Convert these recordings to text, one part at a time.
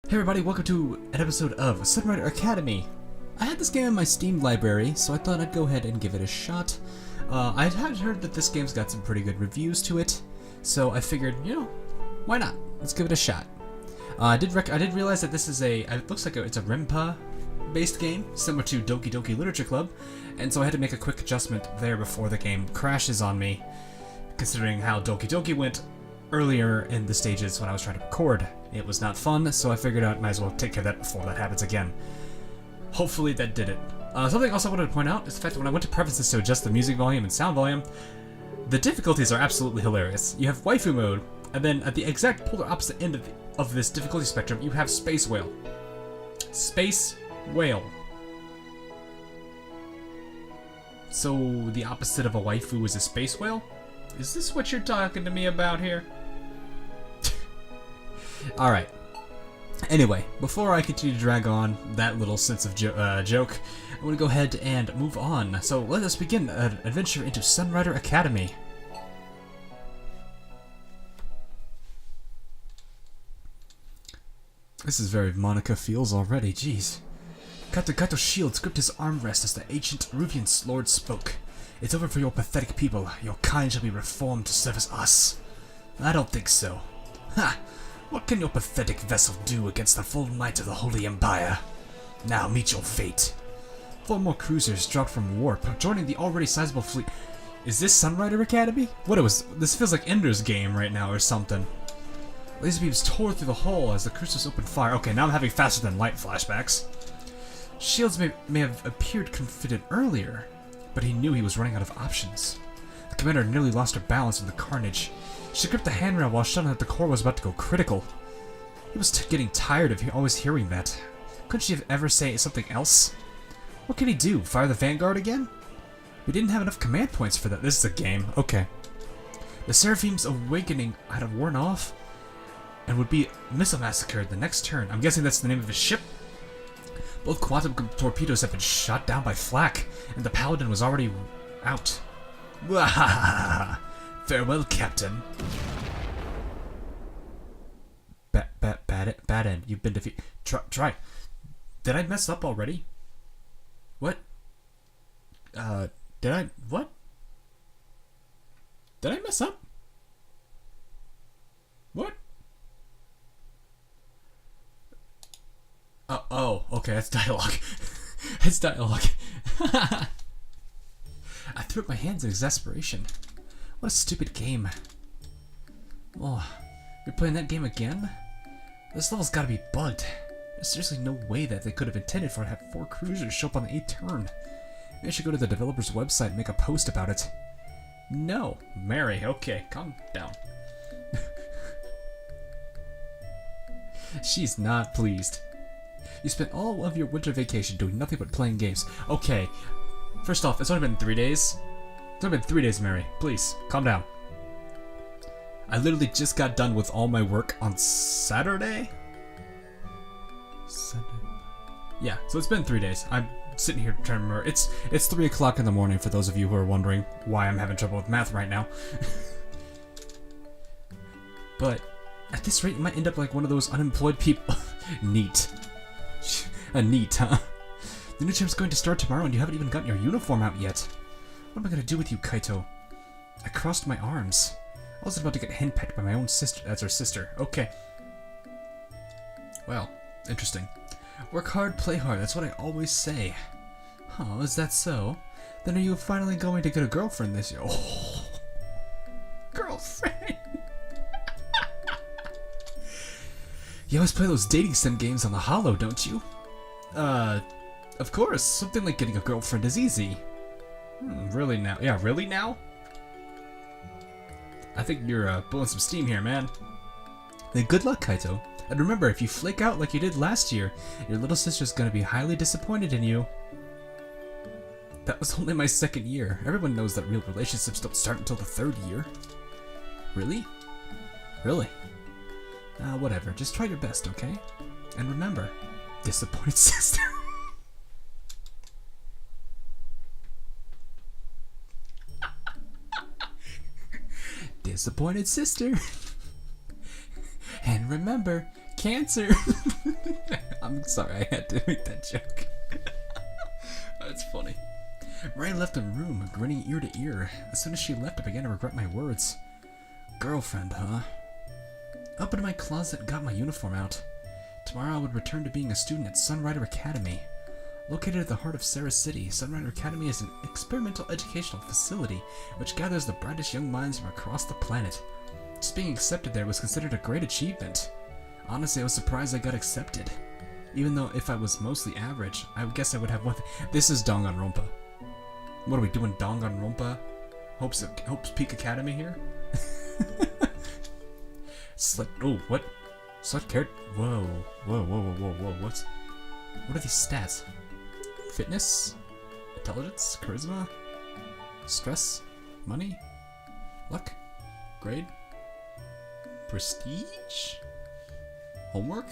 Hey everybody, welcome to an episode of Sunrider Academy. I had this game in my Steam library, so I thought I'd go ahead and give it a shot. I had heard that this game's got some pretty good reviews to it, so I figured, why not? Let's give it a shot. I did realize that this is it looks like it's a Rimpa-based game, similar to Doki Doki Literature Club, and so I had to make a quick adjustment there before the game crashes on me, considering how Doki Doki went earlier in the stages when I was trying to record. It was not fun, so I figured out I might as well take care of that before that happens again. Hopefully that did it. Something else I wanted to point out is the fact that when I went to preferences to adjust the music volume and sound volume, the difficulties are absolutely hilarious. You have waifu mode, and then at the exact polar opposite end of this difficulty spectrum, you have Space Whale. Space Whale. So the opposite of a waifu is a space whale? Is this what you're talking to me about here? Alright. Anyway, before I continue to drag on that little sense of joke, I'm going to go ahead and move on. So let us begin an adventure into Sunrider Academy. This is very Monica feels already, jeez. Kaito's shield gripped his armrest as the ancient Ruvian lord spoke. It's over for your pathetic people. Your kind shall be reformed to service us. I don't think so. Ha! What can your pathetic vessel do against the full might of the Holy Empire? Now meet your fate. 4 more cruisers dropped from warp, joining the already sizable fleet. Is this Sunrider Academy? This feels like Ender's Game right now or something. Laser beams tore through the hull as the cruisers opened fire. Okay, now I'm having faster than light flashbacks. Shields may have appeared confident earlier, but he knew he was running out of options. The commander nearly lost her balance in the carnage. She gripped the handrail while shouting that the core was about to go critical. He was getting tired of always hearing that. Couldn't she have ever say something else? What can he do? Fire the Vanguard again? We didn't have enough command points for that. This is a game. Okay. The Seraphim's awakening had worn off and would be missile massacred the next turn. I'm guessing that's the name of his ship. Both quantum torpedoes have been shot down by flak, and the Paladin was already out. Wahahaha! Farewell, Captain. Bad end. You've been defeated. Try. Did I mess up already? What? What? Did I mess up? What? Oh, okay, that's dialogue. That's dialogue. I threw up my hands in exasperation. What a stupid game. Oh, you're playing that game again? This level's gotta be bugged. There's seriously no way that they could have intended for it to have 4 cruisers show up on the 8th turn. Maybe I should go to the developer's website and make a post about it. No. Mary, okay, calm down. She's not pleased. You spent all of your winter vacation doing nothing but playing games. Okay, first off, it's only been 3 days. It's only been 3 days, Mary. Please, calm down. I literally just got done with all my work on Saturday? Yeah, so it's been 3 days. I'm sitting here trying to remember. It's 3 o'clock in the morning for those of you who are wondering why I'm having trouble with math right now. But at this rate, you might end up like one of those unemployed people. Neat. Neat, huh? The new term's going to start tomorrow and you haven't even gotten your uniform out yet. What am I going to do with you, Kaito? I crossed my arms. I was about to get henpecked by my own sister. That's her sister. Okay. Well, interesting. Work hard, play hard. That's what I always say. Oh, is that so? Then are you finally going to get a girlfriend this year? Oh, girlfriend. You always play those dating sim games on the Hollow, don't you? Of course. Something like getting a girlfriend is easy. Really now? Yeah, really now? I think you're blowing some steam here, man. Then good luck, Kaito. And remember, if you flake out like you did last year, your little sister's gonna be highly disappointed in you. That was only my 2nd year. Everyone knows that real relationships don't start until the 3rd year. Really? Really? Whatever. Just try your best, okay? And remember, disappointed sister. Disappointed sister. And remember, cancer. I'm sorry, I had to make that joke. That's funny. Ray left the room, grinning ear to ear. As soon as she left, I began to regret my words. Girlfriend, huh? Up into my closet, got my uniform out. Tomorrow I would return to being a student at Sunrider Academy. Located at the heart of Sarah City, Sunrider Academy is an experimental educational facility which gathers the brightest young minds from across the planet. Just being accepted there was considered a great achievement. Honestly, I was surprised I got accepted. Even though if I was mostly average, I would guess I would have one This is Danganronpa. What are we doing, Danganronpa? Hopes Peak Academy here? Oh, what? Slut carrot? Whoa, what are these stats? Fitness? Intelligence? Charisma? Stress? Money? Luck? Grade? Prestige? Homework?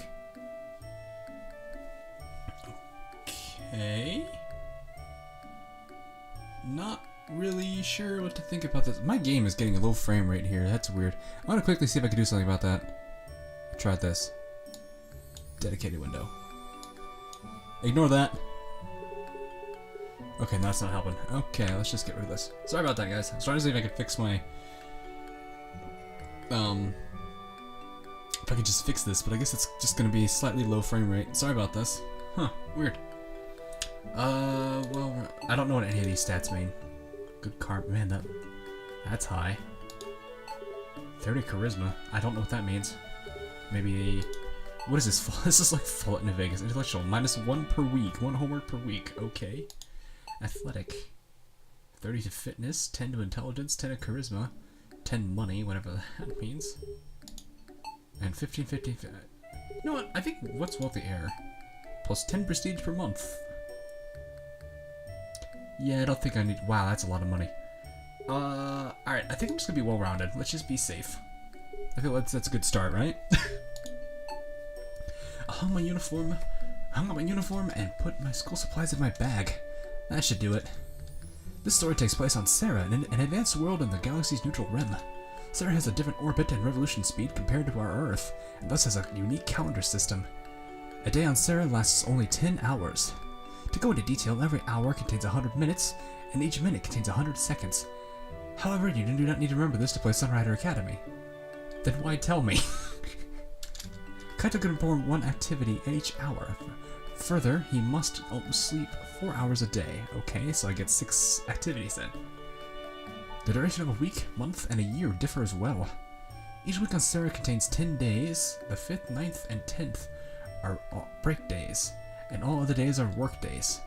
Okay. Not really sure what to think about this. My game is getting a low frame rate here. That's weird. I want to quickly see if I can do something about that. Try this. Dedicated window. Ignore that. Okay, no, that's not helping. Okay, let's just get rid of this. Sorry about that, guys. I was trying to see if I could fix my... If I could just fix this, but I guess it's just gonna be slightly low frame rate. Sorry about this. Huh, weird. Well, I don't know what any of these stats mean. Good carb, man, that's high. 30 charisma. I don't know what that means. Maybe... What is this? This is like Fallout New Vegas. Intellectual, -1 per week. 1 homework per week. Okay. Athletic. 30 to fitness, 10 to intelligence, 10 to charisma, 10 money, whatever that means. And 15. You know what? I think what's wealthy air? Plus 10 prestige per month. Yeah, I don't think I need... Wow, that's a lot of money. Alright, I think I'm just gonna be well-rounded. Let's just be safe. I feel that's a good start, right? I hung up my uniform and put my school supplies in my bag. That should do it. This story takes place on Sarah, an advanced world in the galaxy's neutral rim. Sarah has a different orbit and revolution speed compared to our Earth, and thus has a unique calendar system. A day on Sarah lasts only 10 hours. To go into detail, every hour contains 100 minutes, and each minute contains 100 seconds. However, you do not need to remember this to play Sunrider Academy. Then why tell me? Kaito can perform 1 activity each hour. Further, he must sleep 4 hours a day. Okay, so I get 6 activities then. The duration of a week, month, and a year differ as well. Each week on Sarah contains 10 days. The 5th, 9th, and 10th are break days, and all other days are work days.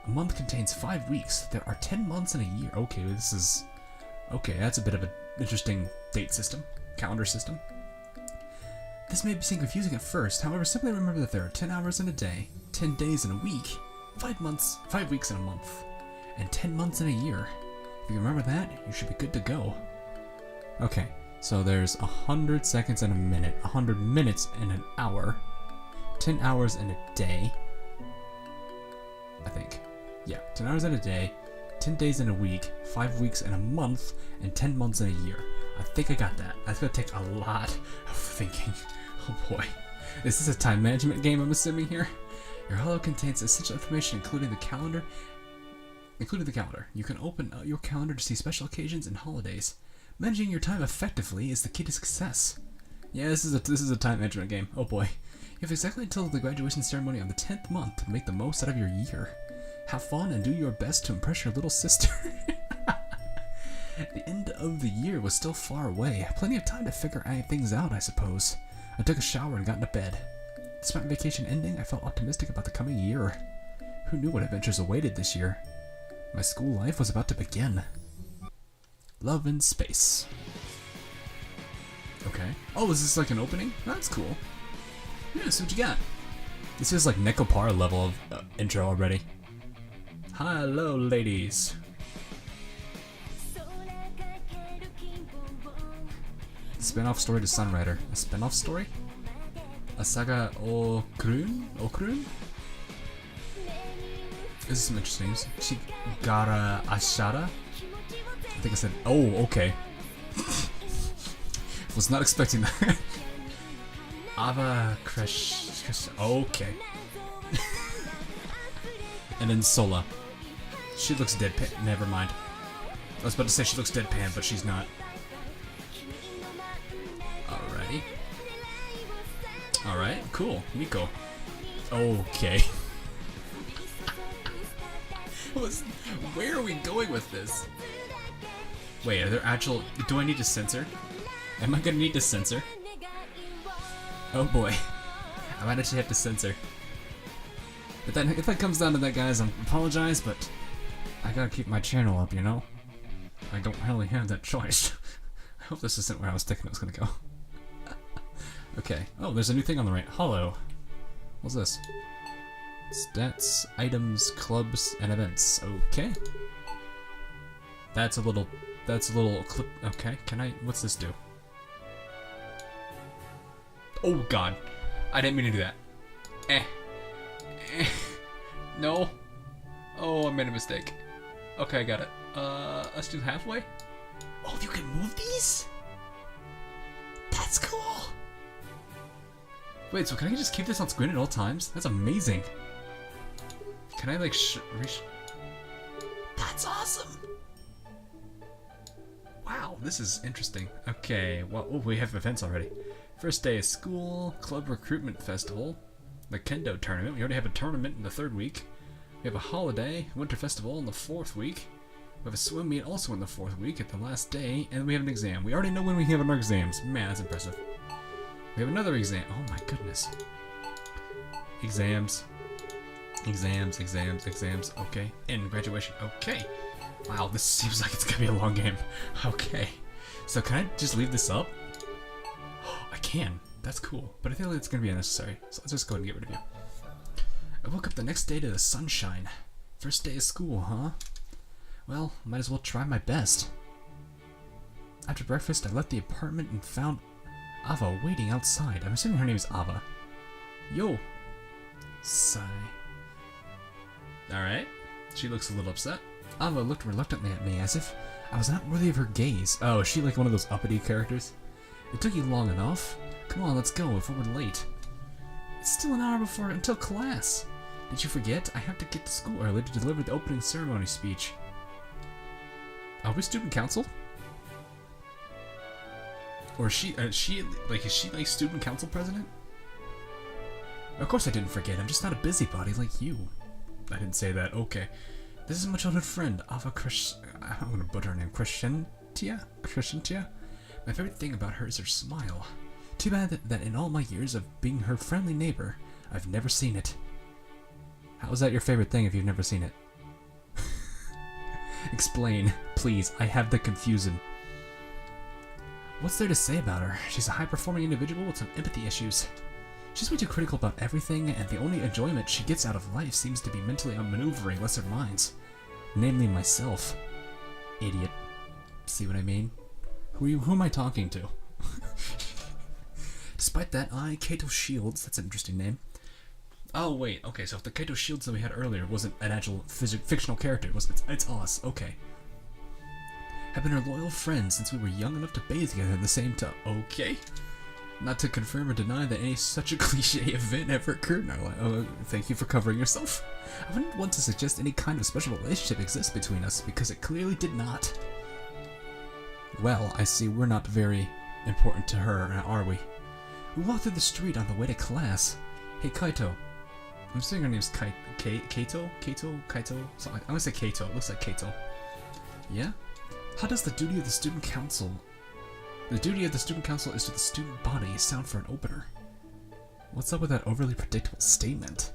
A month contains 5 weeks. There are 10 months in a year. Okay, that's a bit of an interesting date system, calendar system. This may seem confusing at first, however, simply remember that there are 10 hours in a day, 10 days in a week, 5 weeks in a month, and 10 months in a year. If you remember that, you should be good to go. Okay, so there's 100 seconds in a minute, 100 minutes in an hour, 10 hours in a day, I think. Yeah, 10 hours in a day, 10 days in a week, 5 weeks in a month, and 10 months in a year. I think I got that. That's gonna take a lot of thinking. Oh boy. Is this a time management game, I'm assuming here? Your holo contains essential information including the calendar. You can open your calendar to see special occasions and holidays. Managing your time effectively is the key to success. Yeah, this is a time management game. Oh boy. You have exactly until the graduation ceremony on the 10th month to make the most out of your year. Have fun and do your best to impress your little sister. The end of the year was still far away. Plenty of time to figure things out, I suppose. I took a shower and got into bed. Despite vacation ending, I felt optimistic about the coming year. Who knew what adventures awaited this year? My school life was about to begin. Love in space. Okay. Oh, is this like an opening? That's cool. Yeah, so what you got? This is like Nekopara level of intro already. Hello, ladies. Spin-off story to Sunrider. A spin-off story? Asaga Okurun? This is some interesting news. Chigara Ashara? I think I said, oh, okay. Was not expecting that. Ava Crash. Okay. And then Sola. She looks deadpan. Never mind. I was about to say she looks deadpan, but she's not. Alrighty. Alright, cool. Miko. Okay. Where are we going with this? Wait, are there actual... Do I need to censor? Am I gonna need to censor? Oh boy. I might actually have to censor. But then, if that comes down to that, guys, I apologize, but I gotta keep my channel up, you know? I don't really have that choice. I hope this isn't where I was thinking it was gonna go. Okay. Oh, there's a new thing on the right. Hollow. What's this? Stats, items, clubs, and events. Okay. That's a little clip. Okay, can I... What's this do? Oh god. I didn't mean to do that. No. Oh, I made a mistake. Okay, I got it. Let's do halfway. Oh, you can move these? That's cool. Wait, so can I just keep this on screen at all times? That's amazing. Can I, like, That's awesome! Wow, this is interesting. Okay, well, oh, we have events already. First day of school, club recruitment festival, the kendo tournament. We already have a tournament in the 3rd week. We have a holiday, winter festival in the 4th week. We have a swim meet also in the 4th week at the last day, and we have an exam. We already know when we have our exams. Man, that's impressive. We have another exam. Oh my goodness. Exams. Exams, exams, exams. Okay. And graduation. Okay. Wow, this seems like it's gonna be a long game. Okay. So can I just leave this up? I can. That's cool. But I feel like it's gonna be unnecessary. So let's just go ahead and get rid of you. I woke up the next day to the sunshine. First day of school, huh? Well, might as well try my best. After breakfast, I left the apartment and found Ava waiting outside. I'm assuming her name is Ava. Yo! Sigh. Alright. She looks a little upset. Ava looked reluctantly at me as if I was not worthy of her gaze. Oh, is she like one of those uppity characters? It took you long enough. Come on, let's go before we're late. It's still an hour until class. Did you forget? I have to get to school early to deliver the opening ceremony speech. Are we student council? Or is she like student council president? Of course I didn't forget. I'm just not a busybody like you. I didn't say that. Okay. This is my childhood friend, Ava I'm gonna butcher her name. Crescentia? My favorite thing about her is her smile. Too bad that in all my years of being her friendly neighbor, I've never seen it. How is that your favorite thing if you've never seen it? Explain, please. I have the confusion. What's there to say about her? She's a high-performing individual with some empathy issues. She's way too critical about everything, and the only enjoyment she gets out of life seems to be mentally outmaneuvering lesser minds. Namely myself. Idiot. See what I mean? Who am I talking to? Despite that, Kaito Shields, that's an interesting name. Oh wait, okay, so if the Kaito Shields that we had earlier wasn't an actual fictional character, it's us, okay. Have been her loyal friends since we were young enough to bathe together in the same tub. Okay. Not to confirm or deny that any such a cliche event ever occurred in our life. Oh, thank you for covering yourself. I wouldn't want to suggest any kind of special relationship exists between us, because it clearly did not. Well, I see we're not very important to her, are we? We walked through the street on the way to class. Hey, Kaito. I'm saying her name's Kaito? So I'm gonna say Kaito. It looks like Kaito. Yeah? How does the duty of the student council... The duty of the student council is to the student body sound for an opener. What's up with that overly predictable statement?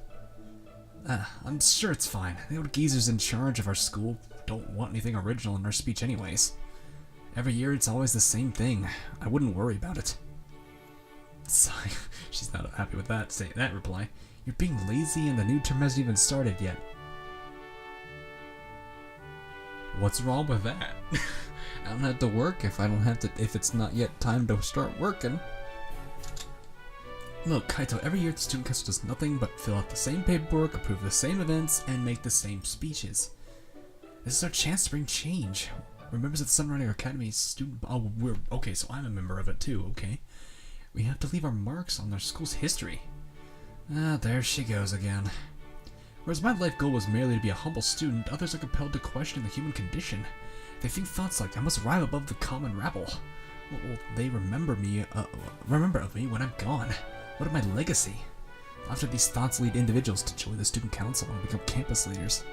I'm sure it's fine. The old geezers in charge of our school don't want anything original in our speech anyways. Every year it's always the same thing. I wouldn't worry about it. Sigh. She's not happy with that reply. You're being lazy and the new term hasn't even started yet. What's wrong with that? I don't have to work if it's not yet time to start working. Look, Kaito, every year the student council does nothing but fill out the same paperwork, approve the same events, and make the same speeches. This is our chance to bring change. We're members of the Sunrider Academy student... Oh, okay, so I'm a member of it too, okay. We have to leave our marks on our school's history. Ah, there she goes again. Whereas my life goal was merely to be a humble student, others are compelled to question the human condition. They think thoughts like, I must rise above the common rabble. Will they remember of me when I'm gone? What of my legacy? After these thoughts lead individuals to join the student council and become campus leaders.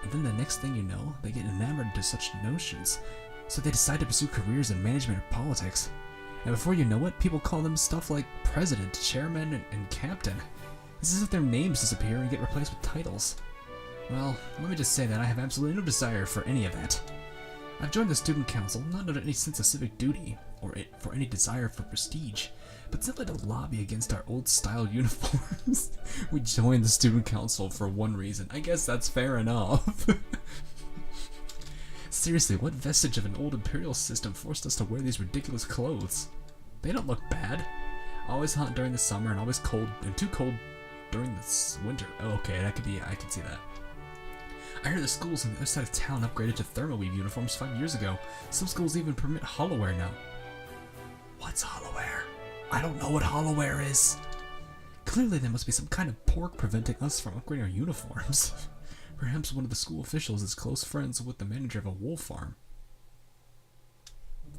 And then the next thing you know, they get enamored to such notions, so they decide to pursue careers in management or politics. And before you know it, people call them stuff like president, chairman, and captain. It's as if their names disappear and get replaced with titles. Well, let me just say that I have absolutely no desire for any of that. I've joined the student council not out of any sense of civic duty, or for any desire for prestige, but simply to lobby against our old-style uniforms. We joined the student council for one reason. I guess that's fair enough. Seriously, what vestige of an old imperial system forced us to wear these ridiculous clothes? They don't look bad. Always hot during the summer and always cold and too cold during the winter. Oh, okay, that could be. I can see that. I heard the schools on the other side of town upgraded to thermoweave uniforms 5 years ago. Some schools even permit hollowwear now. What's hollowwear? I don't know what hollowwear is. Clearly there must be some kind of pork preventing us from upgrading our uniforms. Perhaps one of the school officials is close friends with the manager of a wool farm.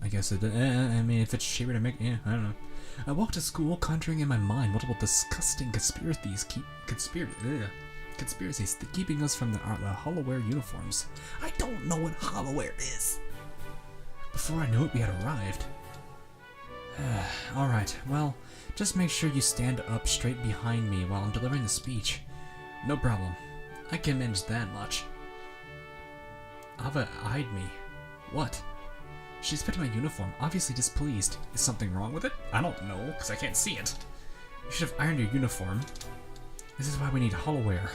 I guess it. I mean, if it's cheaper to make, yeah, I don't know. I walked to school, conjuring in my mind multiple disgusting conspiracies keeping us from the hollowwear uniforms. I don't know what hollowwear is. Before I knew it, we had arrived. Alright, well, just make sure you stand up straight behind me while I'm delivering the speech. No problem. I can manage that much. Ava eyed me. What? She inspected my uniform, obviously displeased. Is something wrong with it? I don't know, because I can't see it. You should have ironed your uniform. This is why we need hollowwear.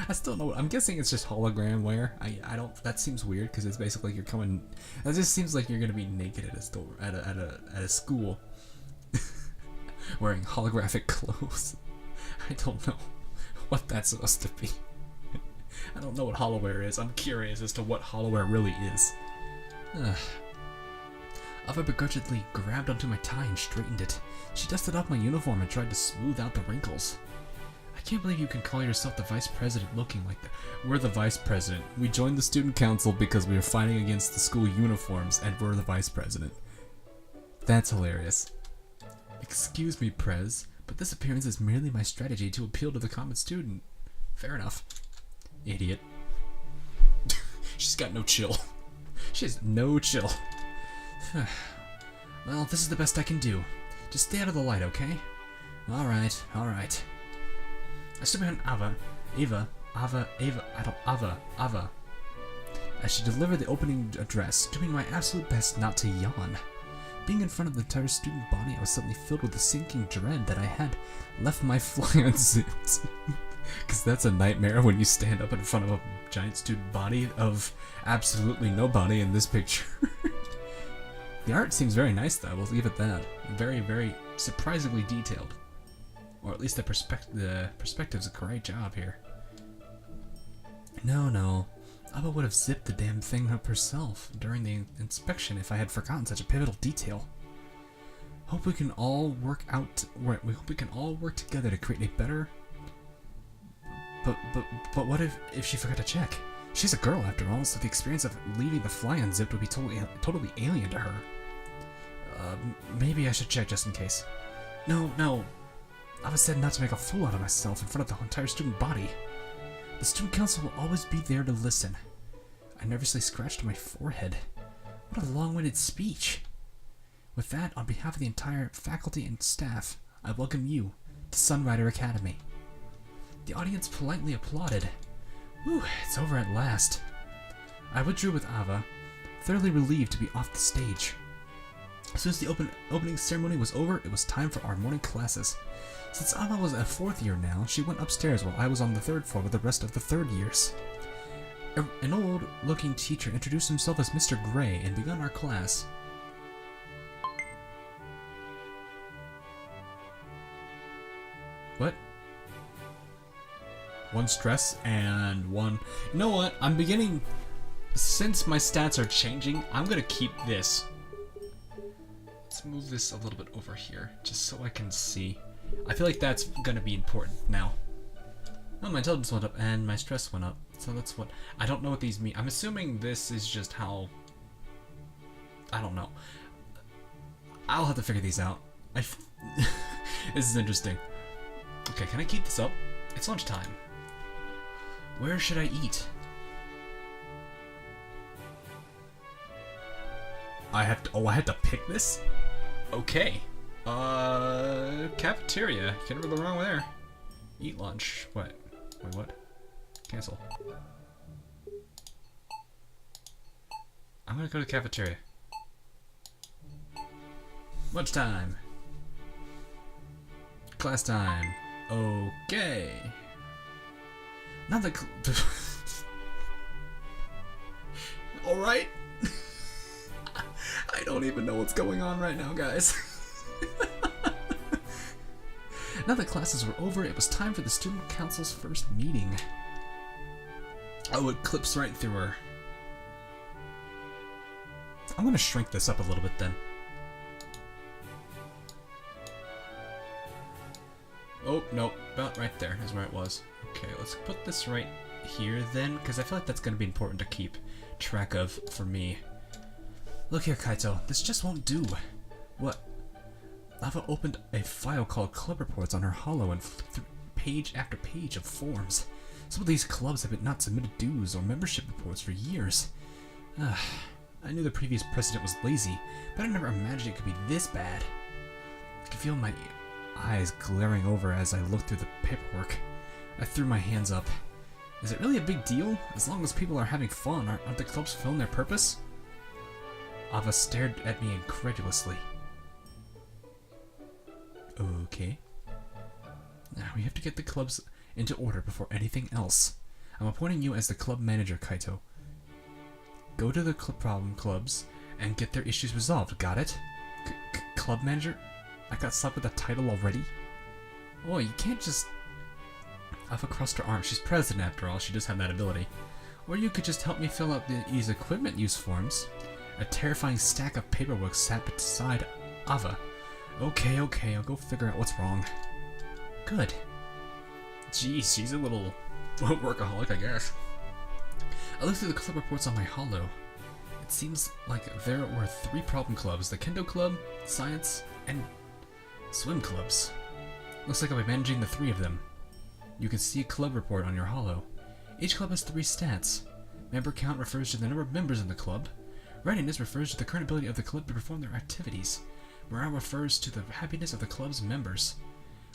I still know. I'm guessing it's just hologram wear. I don't. That seems weird because it's basically like you're coming. That just seems like you're gonna be naked at a store at a school, wearing holographic clothes. I don't know what that's supposed to be. I don't know what hollowwear is. I'm curious as to what hollowwear really is. Ava begrudgingly grabbed onto my tie and straightened it. She dusted off my uniform and tried to smooth out the wrinkles. I can't believe you can call yourself the vice president looking like that. We're the vice president. We joined the student council because we were fighting against the school uniforms, and we're the vice president. That's hilarious. Excuse me, Prez, but this appearance is merely my strategy to appeal to the common student. Fair enough. Idiot. She's got no chill. She has no chill. Well, this is the best I can do. Just stay out of the light, okay? Alright, alright. I stood behind Ava, as she delivered the opening address, doing my absolute best not to yawn. Being in front of the entire student body, I was suddenly filled with a sinking dread that I had left my fly unzipped. Because that's a nightmare when you stand up in front of a giant student body of absolutely nobody in this picture. The art seems very nice though, we'll leave it that. Very, very surprisingly detailed. Or at least the perspective's a great job here. No. Ava would have zipped the damn thing up herself during the inspection if I had forgotten such a pivotal detail. Hope we can all work together to create a better. But what if she forgot to check? She's a girl after all, so the experience of leaving the fly unzipped would be totally alien to her. Maybe I should check just in case. No. Ava said not to make a fool out of myself in front of the entire student body. The student council will always be there to listen. I nervously scratched my forehead. What a long-winded speech. With that, on behalf of the entire faculty and staff, I welcome you to Sunrider Academy. The audience politely applauded. Whew, it's over at last. I withdrew with Ava, thoroughly relieved to be off the stage. As soon as the opening ceremony was over, it was time for our morning classes. Since Ava was a fourth year now, she went upstairs while I was on the third floor with the rest of the third years. An old-looking teacher introduced himself as Mr. Gray and began our class. What? One stress and one... You know what? I'm beginning... Since my stats are changing, I'm gonna keep this. Let's move this a little bit over here, just so I can see. I feel like that's gonna be important now. Oh, my intelligence went up and my stress went up. So that's what... I don't know what these mean. I'm assuming this is just how... I don't know. I'll have to figure these out. This is interesting. Okay, can I keep this up? It's lunchtime. Where should I eat? I have to... Oh, I had to pick this? Okay. Cafeteria. Can't really go wrong with there. Eat lunch. What? Wait, what? Cancel. I'm gonna go to the cafeteria. Lunchtime. Class time. Okay. Not the... Alright. I don't even know what's going on right now, guys. Now that classes were over, it was time for the student council's first meeting. Oh, it clips right through her. I'm gonna shrink this up a little bit then. Oh, no, about right there is where it was. Okay, let's put this right here then, because I feel like that's gonna be important to keep track of for me. Look here, Kaito, this just won't do. What? Ava opened a file called Club Reports on her holo and flipped through page after page of forms. Some of these clubs have not submitted dues or membership reports for years. I knew the previous president was lazy, but I never imagined it could be this bad. I could feel my eyes glaring over as I looked through the paperwork. I threw my hands up. Is it really a big deal? As long as people are having fun, aren't the clubs fulfilling their purpose? Ava stared at me incredulously. Okay. Now we have to get the clubs into order before anything else. I'm appointing you as the club manager, Kaito. Go to the problem clubs and get their issues resolved. Got it? Club manager? I got slapped with that title already? Oh, you can't just... Ava crossed her arms. She's president after all. She does have that ability. Or you could just help me fill out these equipment use forms. A terrifying stack of paperwork sat beside Ava. Okay, I'll go figure out what's wrong. Good. Jeez, she's a little workaholic, I guess. I looked through the club reports on my holo. It seems like there were 3 problem clubs: the Kendo Club, Science, and Swim clubs. Looks like I'll be managing the 3 of them. You can see a club report on your holo. Each club has 3 stats. Member count refers to the number of members in the club. Readiness refers to the current ability of the club to perform their activities. Morale refers to the happiness of the club's members.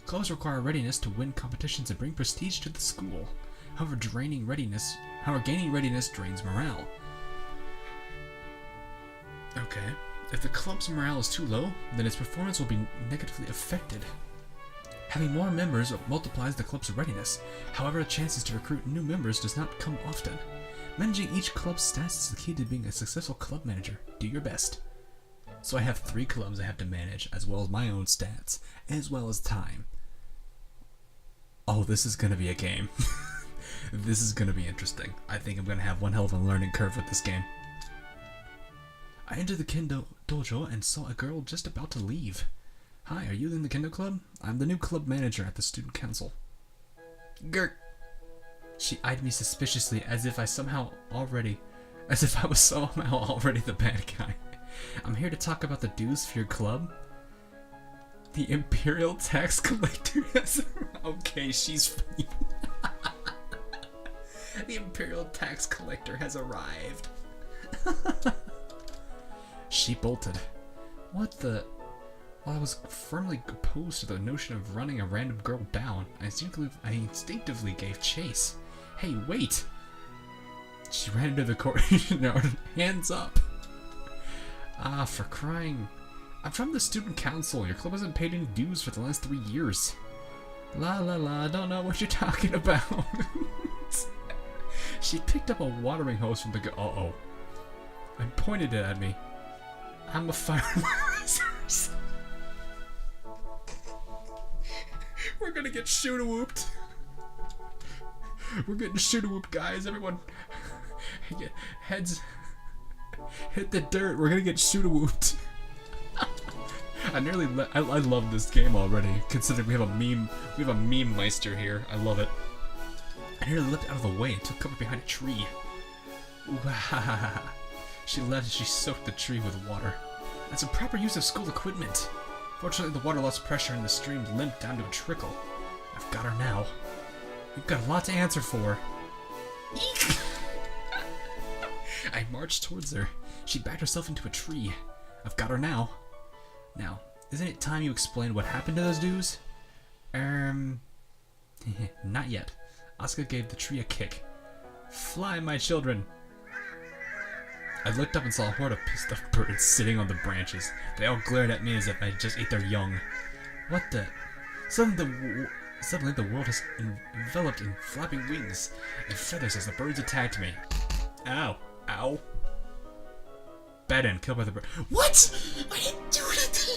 Clubs require readiness to win competitions and bring prestige to the school. However, gaining readiness drains morale. Okay. If the club's morale is too low, then its performance will be negatively affected. Having more members multiplies the club's readiness. However, the chances to recruit new members does not come often. Managing each club's stats is the key to being a successful club manager. Do your best. So I have 3 clubs I have to manage, as well as my own stats, as well as time. Oh, this is gonna be a game. This is gonna be interesting. I think I'm gonna have one hell of a learning curve with this game. I entered the Kendo dojo and saw a girl just about to leave. Hi, are you in the Kendo club? I'm the new club manager at the student council. Gurk. She eyed me suspiciously as if I was somehow already the bad guy. I'm here to talk about the dues for your club. The Imperial Tax Collector has... Okay, she's funny. The Imperial Tax Collector has arrived. She bolted. What the... While I was firmly opposed to the notion of running a random girl down, I instinctively gave chase. Hey, wait! She ran into the courtyard, hands up. Ah, for crying. I'm from the student council. Your club hasn't paid any dues for the last 3 years. La la la, I don't know what you're talking about. She picked up a watering hose from the uh-oh. And pointed it at me. I'm a fireman. We're gonna get shoot-a-whooped. We're getting shoot-a-whooped, guys. Everyone, heads hit the dirt. We're gonna get shoot-a-whooped. I love this game already, considering we have a meme meister here. I love it. I nearly leapt out of the way and took cover behind a tree. Wow. She left as she soaked the tree with water. That's a proper use of school equipment. Fortunately, the water lost pressure and the stream limped down to a trickle. I've got her now. You've got a lot to answer for. I marched towards her. She backed herself into a tree. I've got her now. Now, isn't it time you explained what happened to those dudes? Not yet. Asuka gave the tree a kick. Fly, my children! I looked up and saw a horde of pissed off birds sitting on the branches. They all glared at me as if I just ate their young. What the? Suddenly the world is enveloped in flapping wings and feathers as the birds attacked me. Ow. Ow. Bad end, killed by the bird. What? I didn't do anything!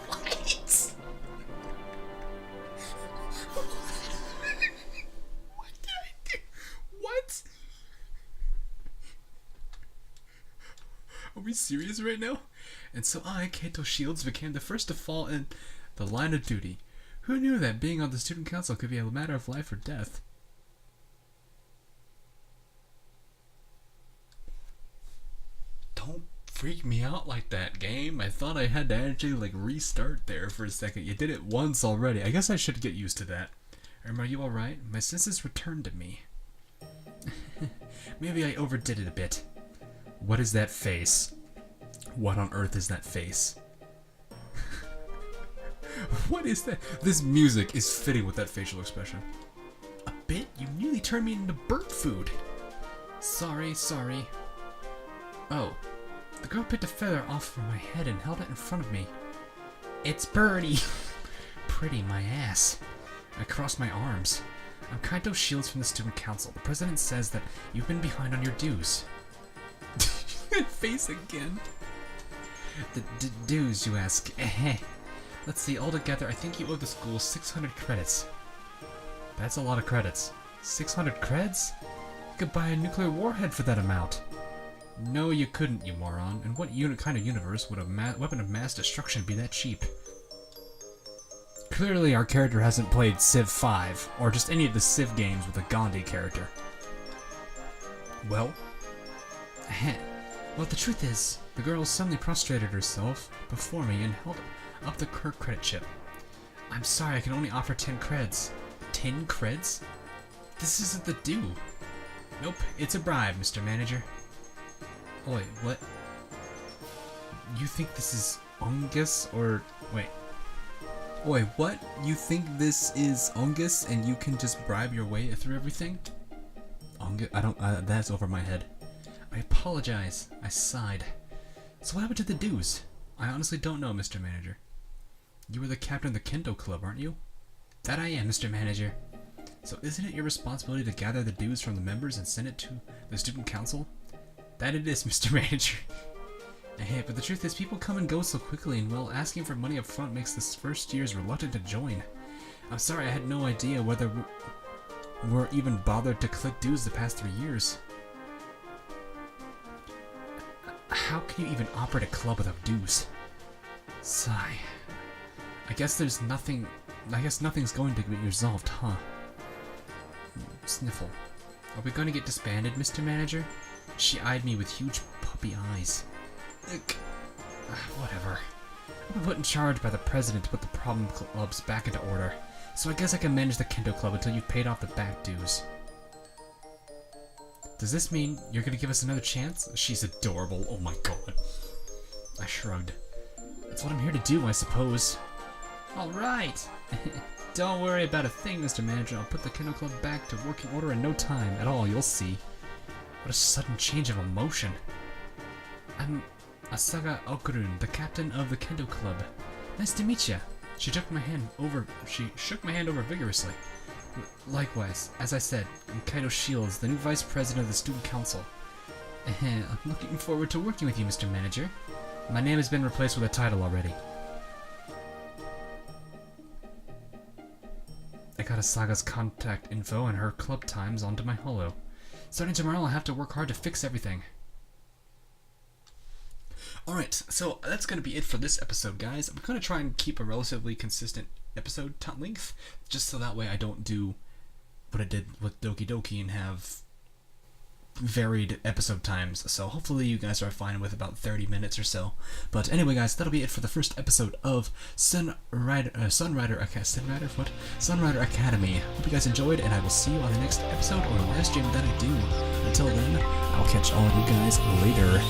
What? What did I do? What? Are we serious right now? And so I, Kaito Shields, became the first to fall in the line of duty. Who knew that being on the student council could be a matter of life or death? Don't freak me out like that, game. I thought I had to actually restart there for a second. You did it once already. I guess I should get used to that. Are you alright? My senses returned to me. Maybe I overdid it a bit. What is that face? What on earth is that face? What is that? This music is fitting with that facial expression. A bit? You nearly turned me into bird food. Sorry. Oh. The girl picked a feather off from my head and held it in front of me. It's Birdie! Pretty, my ass. I crossed my arms. I'm Kaito Shields from the Student Council. The president says that you've been behind on your dues. Face again. The dues, you ask? Let's see, altogether, I think you owe the school 600 credits. That's a lot of credits. 600 creds? You could buy a nuclear warhead for that amount. No, you couldn't, you moron. In what kind of universe would a weapon of mass destruction be that cheap? Clearly, our character hasn't played Civ 5, or just any of the Civ games with a Gandhi character. Well? Well, the truth is, the girl suddenly prostrated herself before me and held up the credit chip. I'm sorry, I can only offer 10 creds. 10 creds? This isn't the due. Nope, it's a bribe, Mr. Manager. Oh, wait, what? You think this is Ongus, or... Wait. Oh, wait, what? You think this is Ongus and you can just bribe your way through everything? Ongus? I don't... that's over my head. I apologize. I sighed. So what happened to the dues? I honestly don't know, Mr. Manager. You were the captain of the Kendo Club, aren't you? That I am, Mr. Manager. So isn't it your responsibility to gather the dues from the members and send it to the student council? That it is, Mr. Manager. Hey, but the truth is, people come and go so quickly, and well, asking for money up front makes this first years reluctant to join. I'm sorry, I had no idea whether we're even bothered to collect dues the past 3 years. How can you even operate a club without dues? Sigh. I guess nothing's going to be resolved, huh? Sniffle. Are we going to get disbanded, Mr. Manager? She eyed me with huge puppy eyes. Whatever. I've been put in charge by the president to put the problem clubs back into order, so I guess I can manage the Kendo Club until you've paid off the back dues. Does this mean you're gonna give us another chance? She's adorable, oh my god. I shrugged. That's what I'm here to do, I suppose. Alright! Don't worry about a thing, Mr. Manager. I'll put the Kendo Club back to working order in no time at all, you'll see. What a sudden change of emotion. I'm Asaga Okurun, the captain of the Kendo Club. Nice to meet ya. She shook my hand over vigorously. Likewise, as I said, I'm Kaito Shields, the new vice president of the student council. I'm looking forward to working with you, Mr. Manager. My name has been replaced with a title already. I got Asaga's contact info and her club times onto my holo. Starting tomorrow, I'll have to work hard to fix everything. Alright, so that's going to be it for this episode, guys. I'm going to try and keep a relatively consistent episode length, just so that way I don't do what I did with Doki Doki and have varied episode times. So hopefully you guys are fine with about 30 minutes or so. But anyway, guys, that'll be it for the first episode of Sunrider Academy. Hope you guys enjoyed, and I will see you on the next episode or the last stream that I do. Until then, I'll catch all of you guys later.